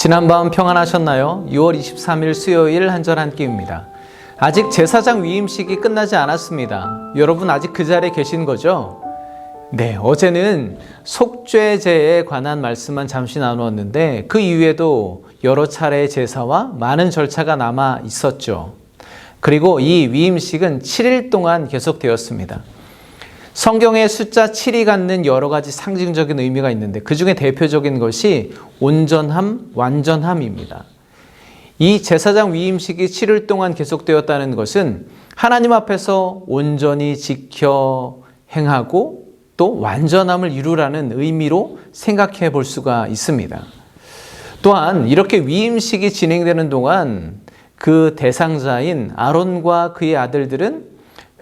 지난밤 평안하셨나요? 6월 23일 수요일 한절 한 끼입니다. 아직 제사장 위임식이 끝나지 않았습니다. 여러분 아직 그 자리에 계신 거죠? 네, 어제는 속죄제에 관한 말씀만 잠시 나누었는데 그 이후에도 여러 차례의 제사와 많은 절차가 남아 있었죠. 그리고 이 위임식은 7일 동안 계속되었습니다. 성경에 숫자 7이 갖는 여러 가지 상징적인 의미가 있는데 그 중에 대표적인 것이 온전함, 완전함입니다. 이 제사장 위임식이 7일 동안 계속되었다는 것은 하나님 앞에서 온전히 지켜 행하고 또 완전함을 이루라는 의미로 생각해 볼 수가 있습니다. 또한 이렇게 위임식이 진행되는 동안 그 대상자인 아론과 그의 아들들은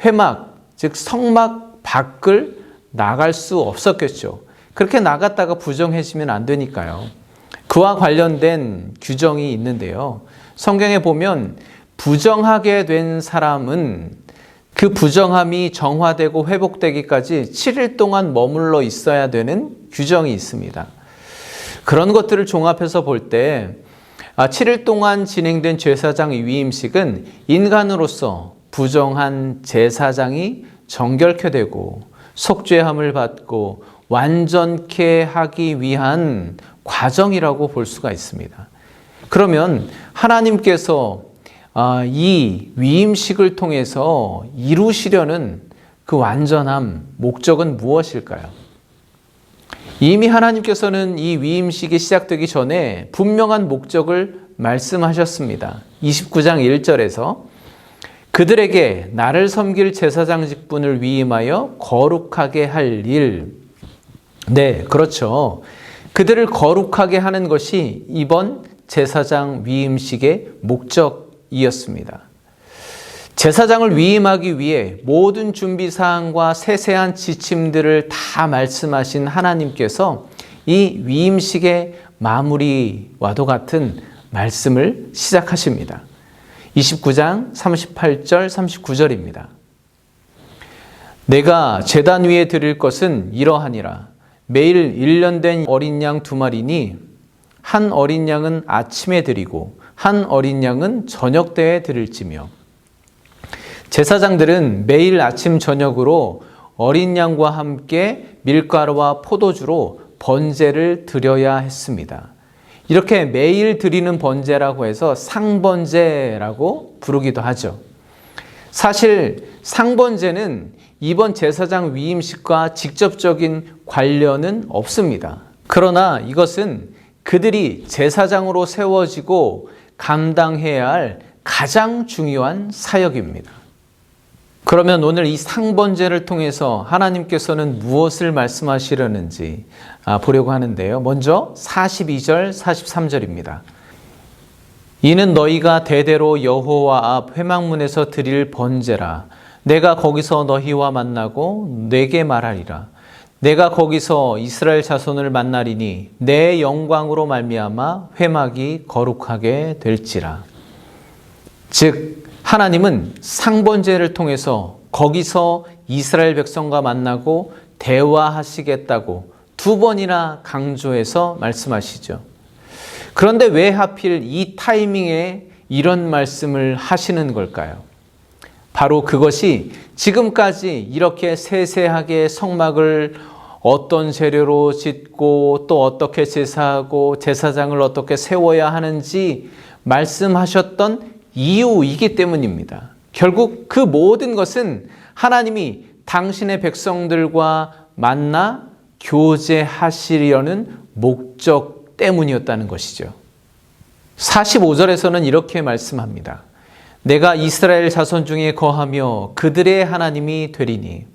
회막, 즉 성막 밖을 나갈 수 없었겠죠. 그렇게 나갔다가 부정해지면 안 되니까요. 그와 관련된 규정이 있는데요. 성경에 보면 부정하게 된 사람은 그 부정함이 정화되고 회복되기까지 7일 동안 머물러 있어야 되는 규정이 있습니다. 그런 것들을 종합해서 볼 때 7일 동안 진행된 제사장 위임식은 인간으로서 부정한 제사장이 정결케 되고 속죄함을 받고 완전케 하기 위한 과정이라고 볼 수가 있습니다. 그러면 하나님께서 이 위임식을 통해서 이루시려는 그 완전함, 목적은 무엇일까요? 이미 하나님께서는 이 위임식이 시작되기 전에 분명한 목적을 말씀하셨습니다. 29장 1절에서 그들에게 나를 섬길 제사장 직분을 위임하여 거룩하게 할 일. 네, 그렇죠. 그들을 거룩하게 하는 것이 이번 제사장 위임식의 목적이었습니다. 제사장을 위임하기 위해 모든 준비사항과 세세한 지침들을 다 말씀하신 하나님께서 이 위임식의 마무리와도 같은 말씀을 시작하십니다. 29장 38절 39절입니다. 내가 제단 위에 드릴 것은 이러하니라. 매일 1년 된 어린 양 2마리니 한 어린 양은 아침에 드리고 한 어린 양은 저녁 때에 드릴지며. 제사장들은 매일 아침 저녁으로 어린 양과 함께 밀가루와 포도주로 번제를 드려야 했습니다. 이렇게 매일 드리는 번제라고 해서 상번제라고 부르기도 하죠. 사실 상번제는 이번 제사장 위임식과 직접적인 관련은 없습니다. 그러나 이것은 그들이 제사장으로 세워지고 감당해야 할 가장 중요한 사역입니다. 그러면 오늘 이 상번제를 통해서 하나님께서는 무엇을 말씀하시려는지 보려고 하는데요. 먼저 42절, 43절입니다. 이는 너희가 대대로 여호와 앞 회막문에서 드릴 번제라. 내가 거기서 너희와 만나고 내게 말하리라. 내가 거기서 이스라엘 자손을 만나리니 내 영광으로 말미암아 회막이 거룩하게 될지라. 즉 하나님은 상번제를 통해서 거기서 이스라엘 백성과 만나고 대화하시겠다고 2번이나 강조해서 말씀하시죠. 그런데 왜 하필 이 타이밍에 이런 말씀을 하시는 걸까요? 바로 그것이 지금까지 이렇게 세세하게 성막을 어떤 재료로 짓고 또 어떻게 제사하고 제사장을 어떻게 세워야 하는지 말씀하셨던 이유이기 때문입니다. 결국 그 모든 것은 하나님이 당신의 백성들과 만나 교제하시려는 목적 때문이었다는 것이죠. 45절에서는 이렇게 말씀합니다. 내가 이스라엘 자손 중에 거하며 그들의 하나님이 되리니.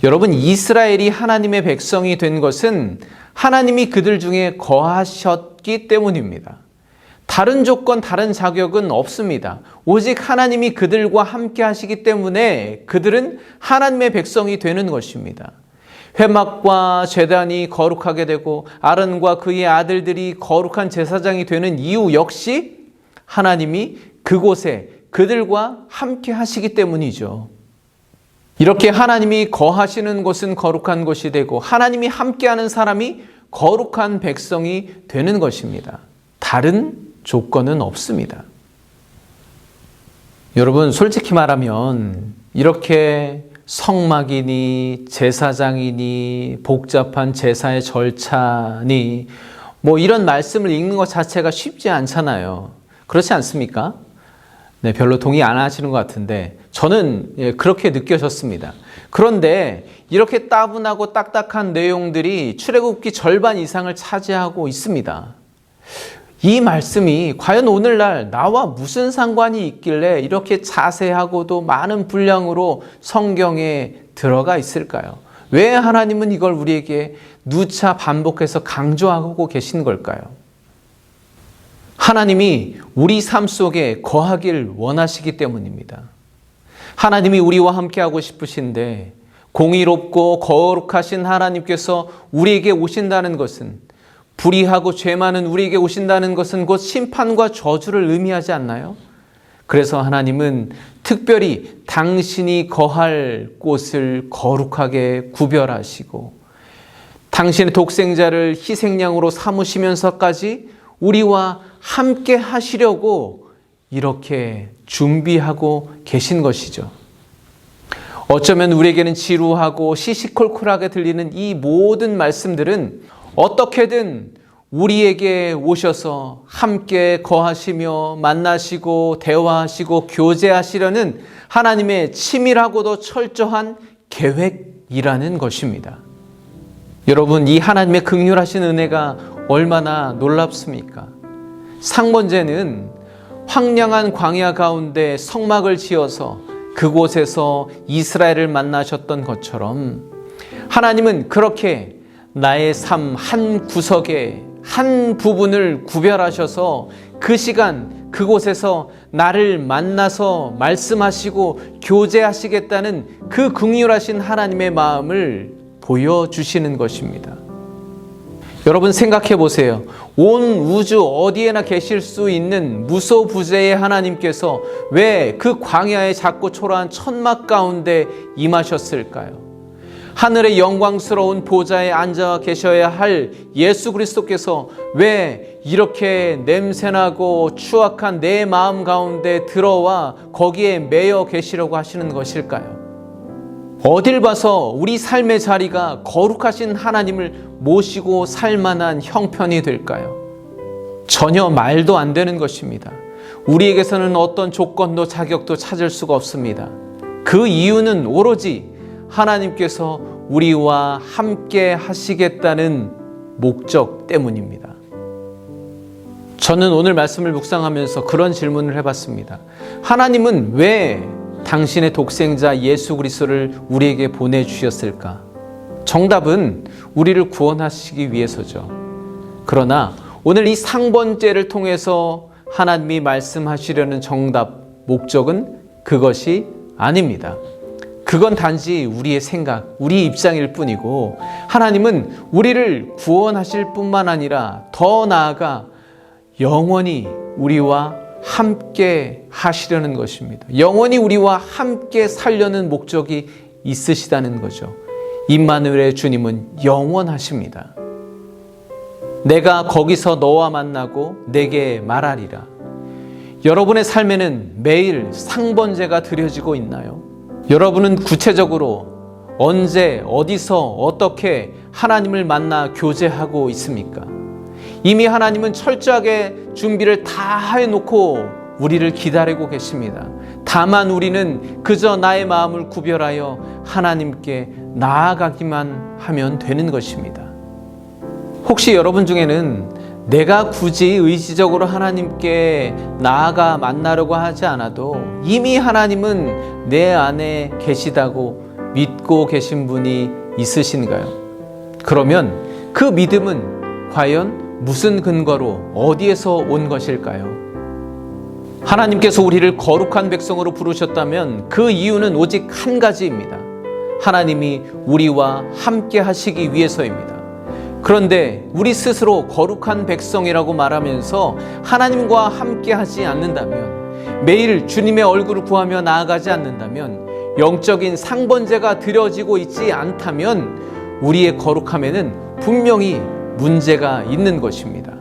여러분, 이스라엘이 하나님의 백성이 된 것은 하나님이 그들 중에 거하셨기 때문입니다. 다른 조건, 다른 자격은 없습니다. 오직 하나님이 그들과 함께 하시기 때문에 그들은 하나님의 백성이 되는 것입니다. 회막과 제단이 거룩하게 되고 아론과 그의 아들들이 거룩한 제사장이 되는 이유 역시 하나님이 그곳에 그들과 함께 하시기 때문이죠. 이렇게 하나님이 거하시는 곳은 거룩한 곳이 되고 하나님이 함께하는 사람이 거룩한 백성이 되는 것입니다. 다른 조건은 없습니다. 여러분, 솔직히 말하면 이렇게 성막이니 제사장이니 복잡한 제사의 절차니 이런 말씀을 읽는 것 자체가 쉽지 않잖아요. 그렇지 않습니까? 네, 별로 동의 안 하시는 것 같은데 저는 그렇게 느껴졌습니다. 그런데 이렇게 따분하고 딱딱한 내용들이 출애굽기 절반 이상을 차지하고 있습니다. 이 말씀이 과연 오늘날 나와 무슨 상관이 있길래 이렇게 자세하고도 많은 분량으로 성경에 들어가 있을까요? 왜 하나님은 이걸 우리에게 누차 반복해서 강조하고 계신 걸까요? 하나님이 우리 삶 속에 거하길 원하시기 때문입니다. 하나님이 우리와 함께하고 싶으신데 공의롭고 거룩하신 하나님께서 우리에게 오신다는 것은, 불의하고 죄 많은 우리에게 오신다는 것은 곧 심판과 저주를 의미하지 않나요? 그래서 하나님은 특별히 당신이 거할 곳을 거룩하게 구별하시고 당신의 독생자를 희생양으로 삼으시면서까지 우리와 함께 하시려고 이렇게 준비하고 계신 것이죠. 어쩌면 우리에게는 지루하고 시시콜콜하게 들리는 이 모든 말씀들은 어떻게든 우리에게 오셔서 함께 거하시며 만나시고 대화하시고 교제하시려는 하나님의 치밀하고도 철저한 계획이라는 것입니다. 여러분, 이 하나님의 긍휼하신 은혜가 얼마나 놀랍습니까? 상번제는 황량한 광야 가운데 성막을 지어서 그곳에서 이스라엘을 만나셨던 것처럼 하나님은 그렇게 나의 삶 한 구석에 한 부분을 구별하셔서 그 시간 그곳에서 나를 만나서 말씀하시고 교제하시겠다는 그 긍휼하신 하나님의 마음을 보여주시는 것입니다. 여러분, 생각해 보세요. 온 우주 어디에나 계실 수 있는 무소부재의 하나님께서 왜 그 광야의 작고 초라한 천막 가운데 임하셨을까요? 하늘의 영광스러운 보좌에 앉아 계셔야 할 예수 그리스도께서 왜 이렇게 냄새나고 추악한 내 마음 가운데 들어와 거기에 매여 계시려고 하시는 것일까요? 어딜 봐서 우리 삶의 자리가 거룩하신 하나님을 모시고 살 만한 형편이 될까요? 전혀 말도 안 되는 것입니다. 우리에게서는 어떤 조건도 자격도 찾을 수가 없습니다. 그 이유는 오로지 하나님께서 우리와 함께 하시겠다는 목적 때문입니다. 저는 오늘 말씀을 묵상하면서 그런 질문을 해봤습니다. 하나님은 왜 당신의 독생자 예수 그리스도를 우리에게 보내주셨을까? 정답은 우리를 구원하시기 위해서죠. 그러나 오늘 이 상번제를 통해서 하나님이 말씀하시려는 정답, 목적은 그것이 아닙니다. 그건 단지 우리의 생각, 우리의 입장일 뿐이고 하나님은 우리를 구원하실 뿐만 아니라 더 나아가 영원히 우리와 함께 하시려는 것입니다. 영원히 우리와 함께 살려는 목적이 있으시다는 거죠. 임마누엘의 주님은 영원하십니다. 내가 거기서 너와 만나고 내게 말하리라. 여러분의 삶에는 매일 상번제가 드려지고 있나요? 여러분은 구체적으로 언제 어디서 어떻게 하나님을 만나 교제하고 있습니까? 이미 하나님은 철저하게 준비를 다 해놓고 우리를 기다리고 계십니다. 다만 우리는 그저 나의 마음을 구별하여 하나님께 나아가기만 하면 되는 것입니다. 혹시 여러분 중에는 내가 굳이 의지적으로 하나님께 나아가 만나려고 하지 않아도 이미 하나님은 내 안에 계시다고 믿고 계신 분이 있으신가요? 그러면 그 믿음은 과연 무슨 근거로 어디에서 온 것일까요? 하나님께서 우리를 거룩한 백성으로 부르셨다면 그 이유는 오직 한 가지입니다. 하나님이 우리와 함께 하시기 위해서입니다. 그런데 우리 스스로 거룩한 백성이라고 말하면서 하나님과 함께 하지 않는다면, 매일 주님의 얼굴을 구하며 나아가지 않는다면, 영적인 상번제가 드려지고 있지 않다면 우리의 거룩함에는 분명히 문제가 있는 것입니다.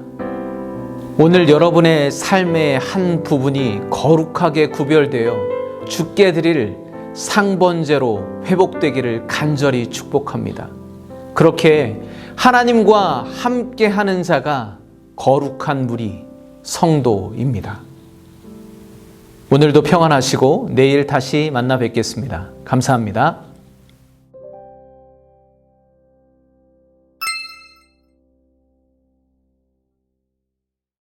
오늘 여러분의 삶의 한 부분이 거룩하게 구별되어 주께 드릴 상번제로 회복되기를 간절히 축복합니다. 그렇게 하나님과 함께하는 자가 거룩한 무리 성도입니다. 오늘도 평안하시고 내일 다시 만나 뵙겠습니다. 감사합니다.